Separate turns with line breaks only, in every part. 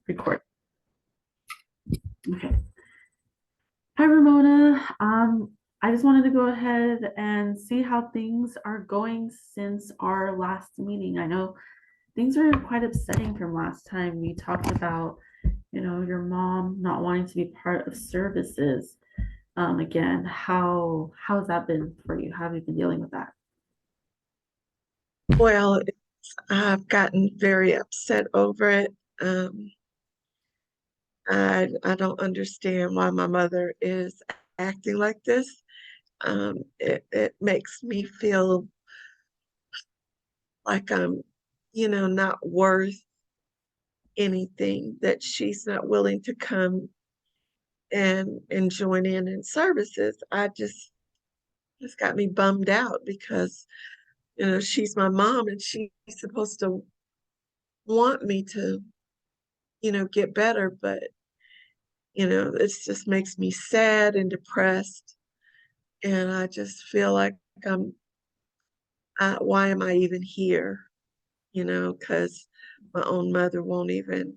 Record. Okay. Hi, Ramona. I just wanted to go ahead and see how things are going since our last meeting. I know things are quite upsetting from last time. We talked about, your mom not wanting to be part of services. Again, how's that been for you? How have you been dealing with that?
Well, I've gotten very upset over it. Um, I don't understand why my mother is acting like this. It makes me feel like I'm, not worth anything, that she's not willing to come and join in services. It's got me bummed out because, she's my mom and she's supposed to want me to, get better, but it just makes me sad and depressed. And I just feel like why am I even here? Because my own mother won't even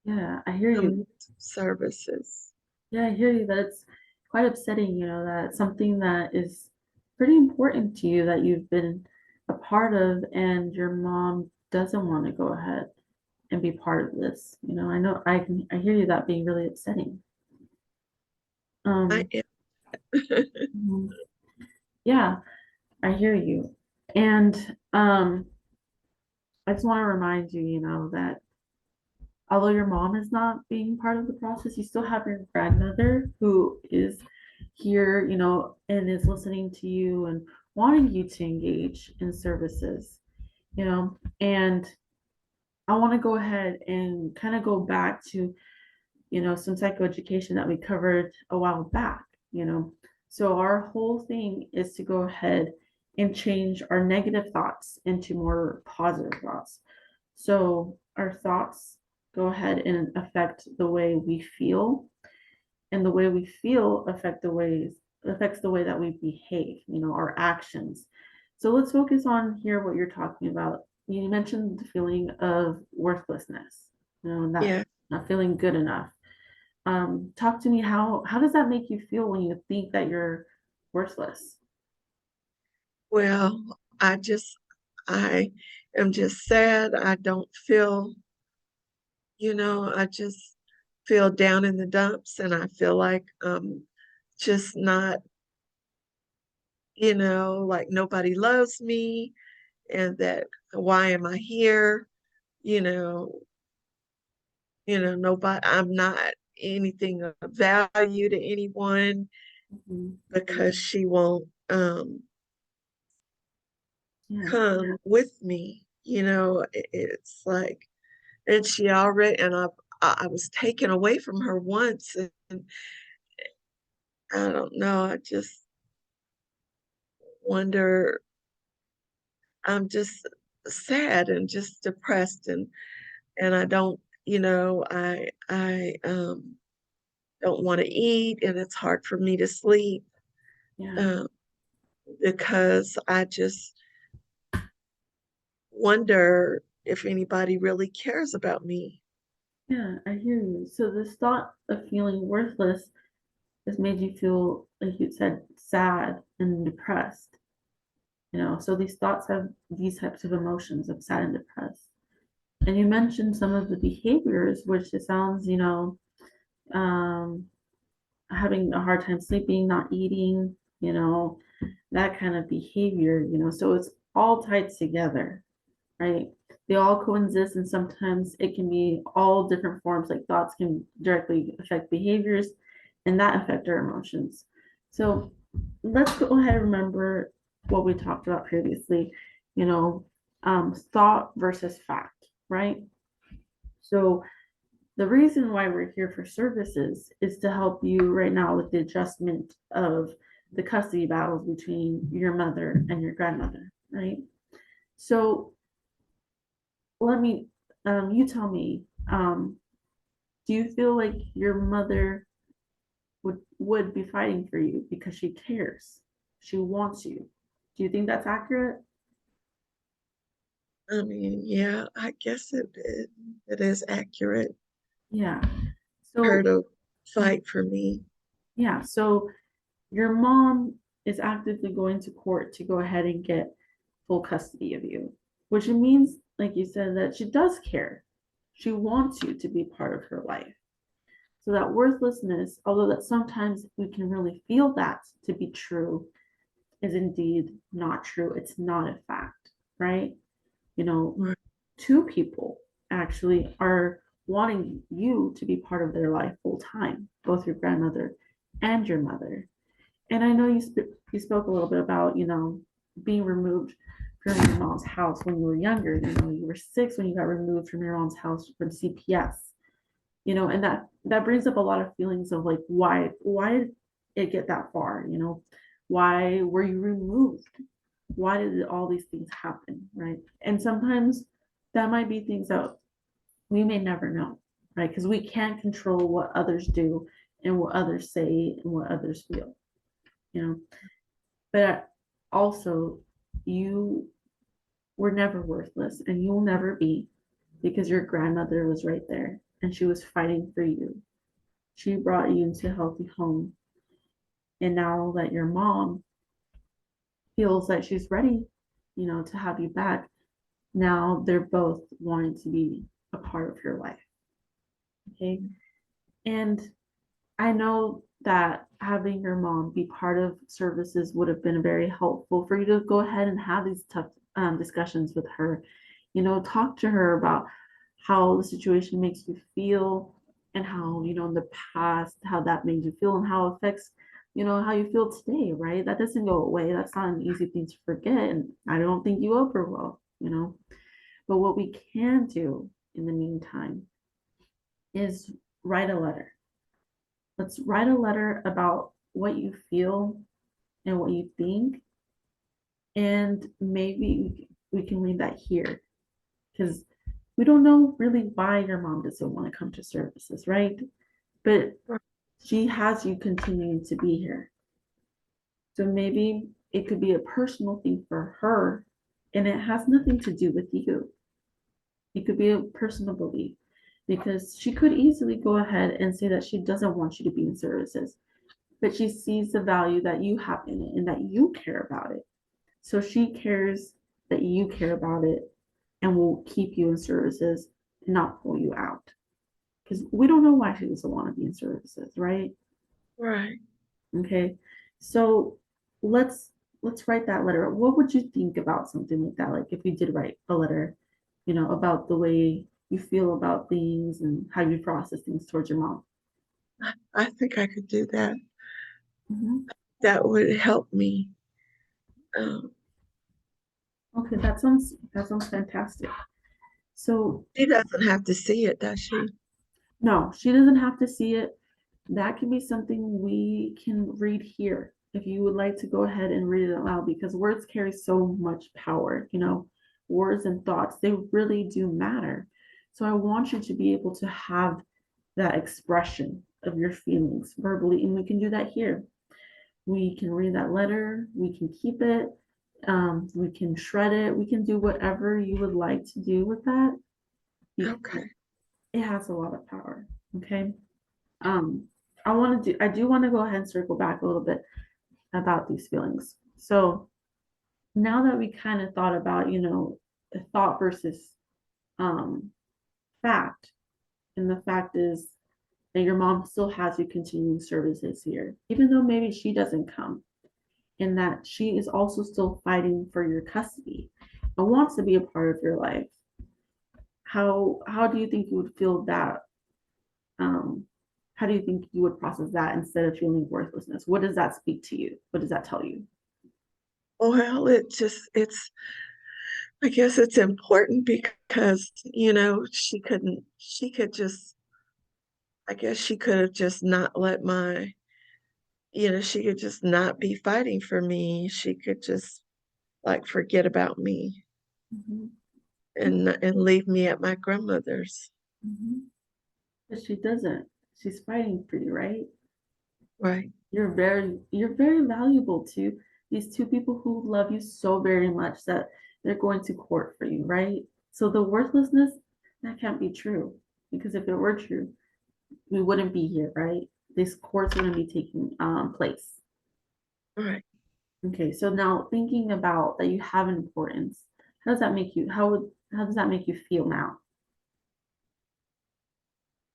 Yeah, I hear
come
you.
to services.
Yeah, I hear you. That's quite upsetting, that something that is pretty important to you that you've been a part of and your mom doesn't want to go ahead and be part of this. I hear you that being really upsetting.
I
Um,
am.
mhm. Yeah, I hear you. And I just want to remind you, that although your mom is not being part of the process, you still have your grandmother who is here, and is listening to you and wanting you to engage in services, and I want to go ahead and kind of go back to, some psychoeducation that we covered a while back, you know. So our whole thing is to go ahead and change our negative thoughts into more positive thoughts. So our thoughts go ahead and affect the way we feel, and the way we feel affects the way that we behave, our actions. So let's focus on here what you're talking about. You mentioned the feeling of worthlessness, that
Yeah.
not feeling good enough. Talk to me, how does that make you feel when you think that you're worthless?
Well, I am just sad. I don't feel, I just feel down in the dumps and I feel like just not, like nobody loves me and that why am I here? You know, nobody, I'm not anything of value to anyone
Mhm.
because she won't
Yeah,
come with me. It's like, and she already, and I was taken away from her once, and I don't know, I just wonder, I'm just sad and just depressed and I don't, I don't want to eat and it's hard for me to sleep
yeah,
um, because I just wonder if anybody really cares about me.
yeah, I hear you. So this thought of feeling worthless has made you feel, like you said, sad and depressed. So these thoughts have these types of emotions of sad and depressed. And you mentioned some of the behaviors, which it sounds, um, having a hard time sleeping, not eating, that kind of behavior, so it's all tied together, right? They all coexist, and sometimes it can be all different forms, like thoughts can directly affect behaviors, and that affect our emotions. So let's go ahead and remember what we talked about previously, you know, thought versus fact, right? So the reason why we're here for services is to help you right now with the adjustment of the custody battles between your mother and your grandmother, right? So let me, you tell me, do you feel like your mother would be fighting for you because she cares, she wants you? Do you think that's accurate?
I mean, yeah, I guess it is accurate.
Yeah.
Her
So,
to fight for me.
yeah. So your mom is actively going to court to go ahead and get full custody of you, which means, like you said, that she does care. She wants you to be part of her life. So that worthlessness, although that sometimes we can really feel that to be true, is indeed not true. It's not a fact, right? You know,
Right.
two people actually are wanting you to be part of their life full time, both your grandmother and your mother. And I know you spoke a little bit about, being removed from your mom's house when you were younger. You were 6 when you got removed from your mom's house from CPS. And that brings up a lot of feelings of like why did it get that far? Why were you removed? Why did all these things happen, right? And sometimes that might be things that we may never know, right? Because we can't control what others do and what others say and what others feel, you know. But also, you were never worthless and you'll never be because your grandmother was right there and she was fighting for you. She brought you into a healthy home. And now that your mom feels that she's ready, to have you back, now they're both wanting to be a part of your life. Okay. And I know that having your mom be part of services would have been very helpful for you to go ahead and have these tough discussions with her. Talk to her about how the situation makes you feel and how, in the past, how that made you feel and how it affects, how you feel today, right? That doesn't go away. That's not an easy thing to forget. And I don't think you ever will. But what we can do in the meantime is write a letter. Let's write a letter about what you feel and what you think, and maybe we can leave that here because we don't know really why your mom doesn't want to come to services, right? But
Right.
she has you continuing to be here. So maybe it could be a personal thing for her and it has nothing to do with you. It could be a personal belief because she could easily go ahead and say that she doesn't want you to be in services, but she sees the value that you have in it and that you care about it. So she cares that you care about it and will keep you in services and not pull you out. Because we don't know why she doesn't want to be in services, right?
Right.
Okay. So let's let's write that letter. What would you think about something like that? Like if we did write a letter, about the way you feel about things and how you process things towards your mom.
I think I could do that.
Mhm.
That would help me. Um,
Okay, that sounds fantastic. So
she doesn't have to see it, does she?
no, she doesn't have to see it. That can be something we can read here if you would like to go ahead and read it aloud because words carry so much power. Words and thoughts, they really do matter. So I want you to be able to have that expression of your feelings verbally, and we can do that here. We can read that letter, we can keep it, we can shred it, we can do whatever you would like to do with that because
Okay.
it has a lot of power. Okay. Um, I do want to go ahead and circle back a little bit about these feelings. So now that we kind of thought about, the thought versus um fact, and the fact is that your mom still has you continuing services here, even though maybe she doesn't come, and that she is also still fighting for your custody and wants to be a part of your life. How do you think you would feel that um, how do you think you would process that instead of feeling worthlessness? What does that speak to you? What does that tell you?
Well, I guess it's important because, she could just, I guess she could have just not let she could just not be fighting for me. She could just like forget about me
Mhm,
and leave me at my grandmother's.
mhm. But she doesn't. She's fighting for you, right?
Right.
You're very valuable to these two people who love you so very much that they're going to court for you, right? So the worthlessness, that can't be true. Because if it were true, we wouldn't be here, right? These courts wouldn't be taking place.
Right.
Okay, so now thinking about that you have an importance, how does that make you, how does that make you feel now?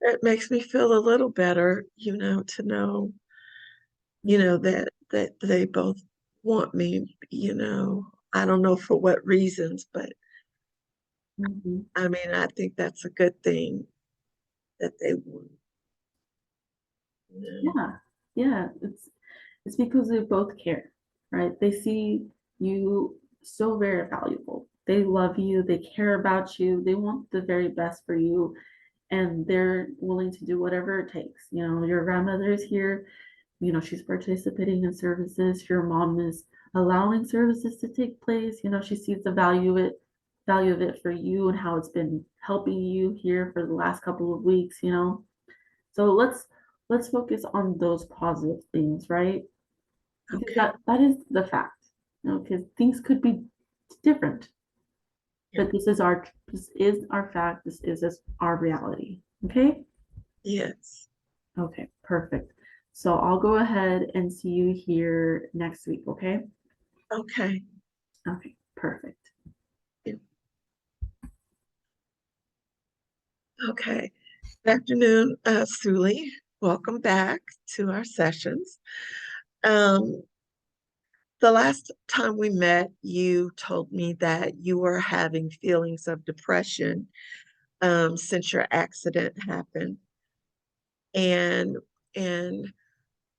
It makes me feel a little better, to know, that they both want me, I don't know for what reasons, but
Mhm.
I mean, I think that's a good thing that they want, you know.
Yeah, yeah, it's because they both care, right? They see you so very valuable. They love you, they care about you, they want the very best for you, and they're willing to do whatever it takes. Your grandmother is here, she's participating in services, your mom is allowing services to take place, she sees the value of it for you and how it's been helping you here for the last couple of weeks. So let's focus on those positive things, right? Because
Okay.
that is the fact. Because things could be different,
Yeah.
but this is our fact. This is our reality. Okay?
Yes.
Okay, perfect. So I'll go ahead and see you here next week, okay?
Okay.
Okay, perfect.
Yeah. Okay. Good afternoon, Suly. Welcome back to our sessions. Um, the last time we met, you told me that you were having feelings of depression since your accident happened. And and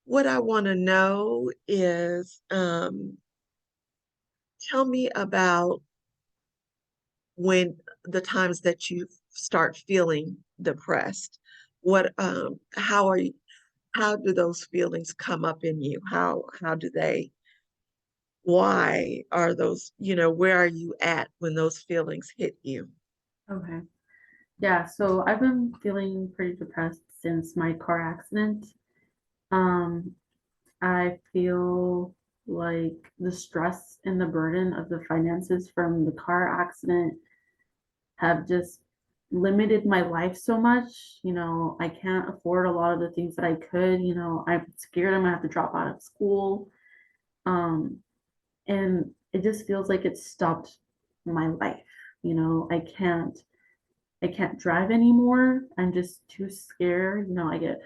what I want to know is, tell me about when the times that you start feeling depressed. How do those feelings come up in you? How do they, why are those, where are you at when those feelings hit you?
Okay. Yeah, so I've been feeling pretty depressed since my car accident. Um, I feel like the stress and the burden of the finances from the car accident have just limited my life so much. I can't afford a lot of the things that I could. I'm scared I'm gonna have to drop out of school. Um, and it just feels like it stopped my life. I can't drive anymore. I'm just too scared. I get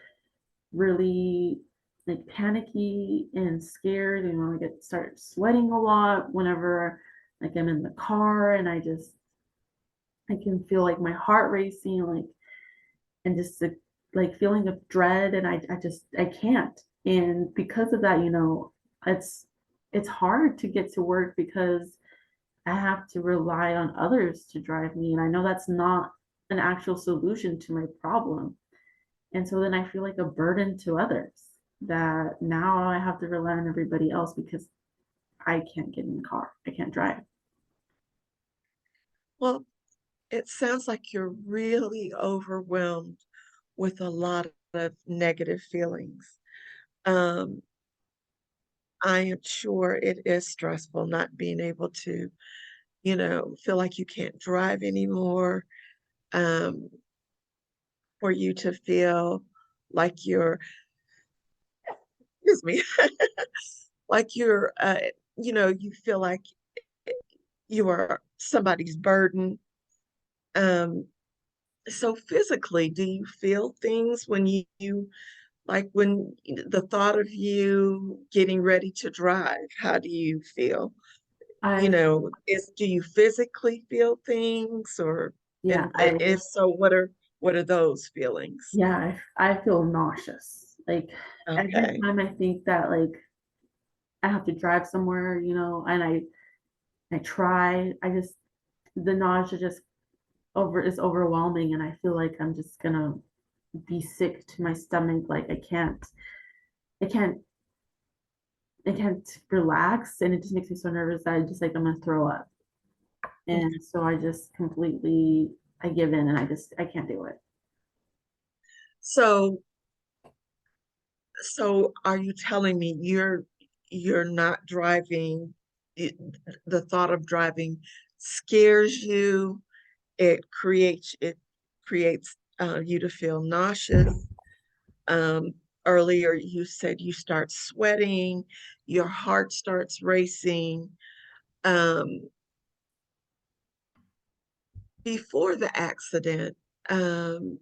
really like panicky and scared. I get start sweating a lot whenever like I'm in the car, and I can feel like my heart racing, like, and just like feeling of dread, and I can't. And because of that, it's it's hard to get to work because I have to rely on others to drive me, and I know that's not an actual solution to my problem. And so then I feel like a burden to others, that now I have to rely on everybody else because I can't get in the car. I can't drive.
Well, it sounds like you're really overwhelmed with a lot of negative feelings. Um, I am sure it is stressful not being able to, feel like you can't drive anymore, um, for you to feel like excuse me, like you feel like you are somebody's burden. Um, so physically, do you feel things when like when the thought of you getting ready to drive, how do you feel?
I
Do you physically feel things, or
yeah,
and if so, what are those feelings?
I feel nauseous. Like every
Okay.
time I think that like I have to drive somewhere, and I try, the nausea just is overwhelming, and I feel like I'm just gonna be sick to my stomach. Like I can't I can't relax, and it just makes me so nervous that I'm gonna throw up. And so I give in, and I can't do it.
So so are you telling me you're not driving, it, the thought of driving scares you, it creates you to feel nauseous. Um, Earlier, you said you start sweating, your heart starts racing. Um, Before the accident, um,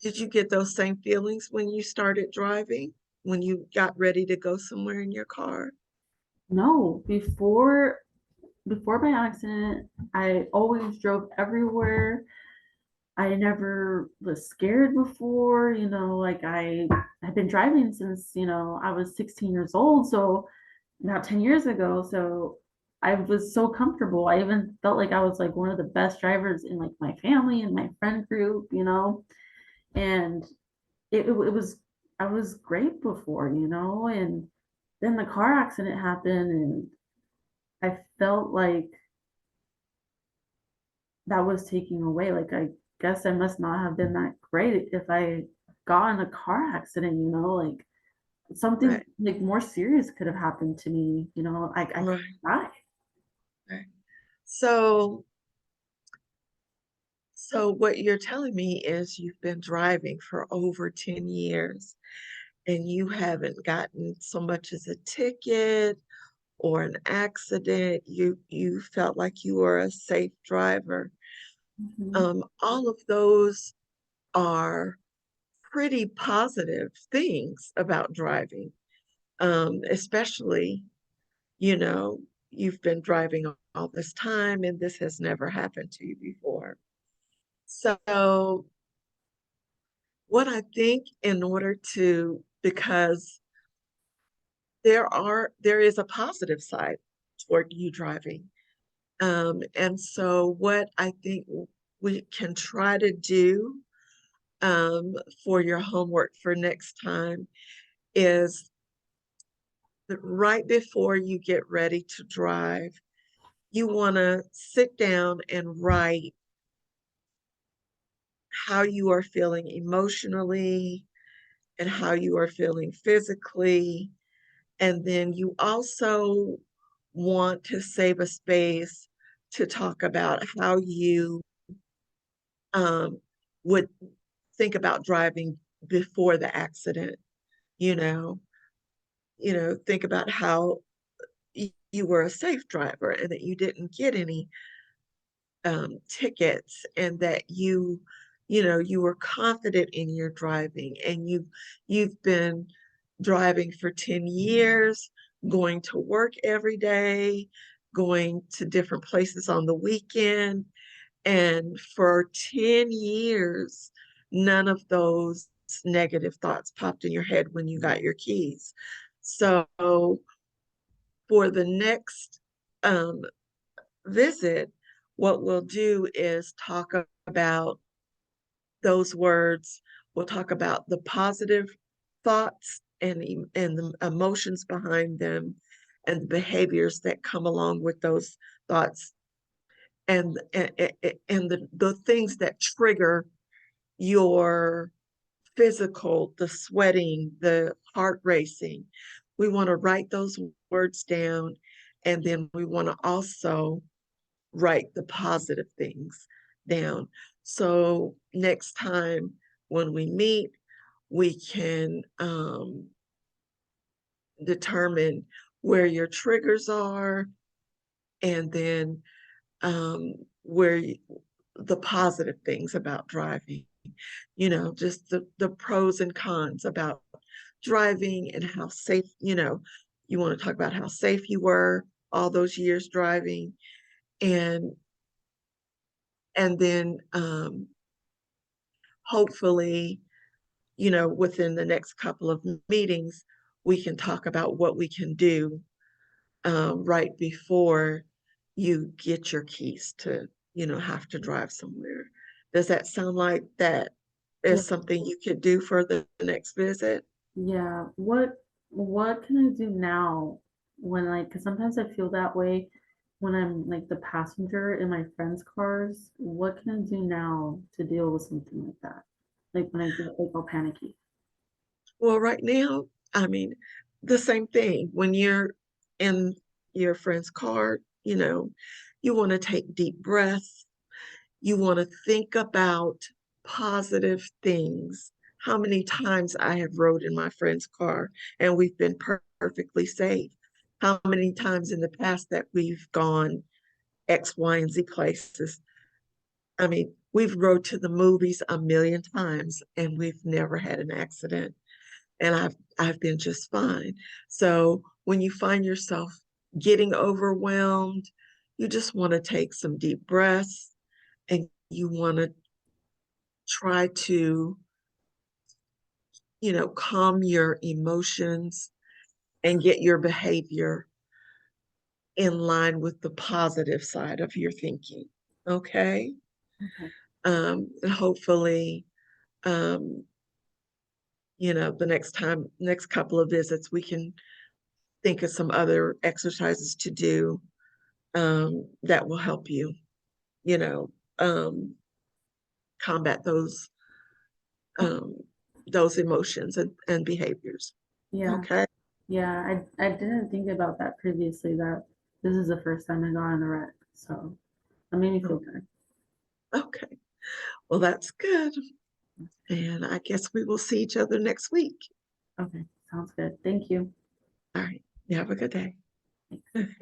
did you get those same feelings when you started driving, when you got ready to go somewhere in your car?
No, before my accident, I always drove everywhere. I never was scared before, like I've been driving since, I was 16 years old, so about 10 years ago. So I was so comfortable. I even felt like I was like one of the best drivers in like my family and my friend group, and it was I was great before, and then the car accident happened and I felt like that was taking away. Like I guess I must not have been that great if I got in a car accident, like something
Right,
like more serious could have happened to me, I could
right,
die.
right. So, so what you're telling me is you've been driving for over 10 years and you haven't gotten so much as a ticket or an accident. You felt like you were a safe driver.
Mhm.
All of those are pretty positive things about driving, especially, you know, you've been driving all this time and this has never happened to you before. So, what I think in order to, because there is a positive side toward you driving. And so what I think we can try to do um, for your homework for next time is that right before you get ready to drive, you want to sit down and write how you are feeling emotionally and how you are feeling physically. And then you also want to save a space to talk about how you um, would think about driving before the accident. You know, think about how you were a safe driver and that you didn't get any tickets and that you were confident in your driving and you've been driving for 10 years, going to work every day, going to different places on the weekend. And for 10 years, none of those negative thoughts popped in your head when you got your keys. So for the next um, visit, what we'll do is talk about those words. We'll talk about the positive thoughts and the emotions behind them and the behaviors that come along with those thoughts and the things that trigger your physical, the sweating, the heart racing. We want to write those words down and then we want to also write the positive things down. So next time when we meet, we can determine where your triggers are and then um, where you, the positive things about driving, just the pros and cons about driving and how safe, you want to talk about how safe you were all those years driving and then hopefully, within the next couple of meetings, we can talk about what we can do right before you get your keys to, have to drive somewhere. Does that sound like that
Yeah,
is something you could do for the next visit?
yeah. What can I do now when like, because sometimes I feel that way when I'm like the passenger in my friends' cars. What can I do now to deal with something like that? Like when I get like all panicky.
Well, right now, I mean, the same thing. When you're in your friend's car, you know, you want to take deep breaths. You want to think about positive things. How many times I have rode in my friend's car and we've been perfectly safe. How many times in the past that we've gone X, Y, and Z places. I mean, we've rode to the movies a million times and we've never had an accident. And I've been just fine. So when you find yourself getting overwhelmed, you just want to take some deep breaths and you want to try to, calm your emotions and get your behavior in line with the positive side of your thinking. Okay.
Okay.
And hopefully, um, the next couple of visits, we can think of some other exercises to do that will help you, you know, um, combat
Okay.
um, those emotions and behaviors.
Yeah.
Okay.
Yeah. I didn't think about that previously, that this is the first time I got in a wreck. So that made me feel good.
Okay. Well, that's good. And I guess we will see each other next week.
Okay. Sounds good. Thank you.
All right. You have a good day.
Thanks.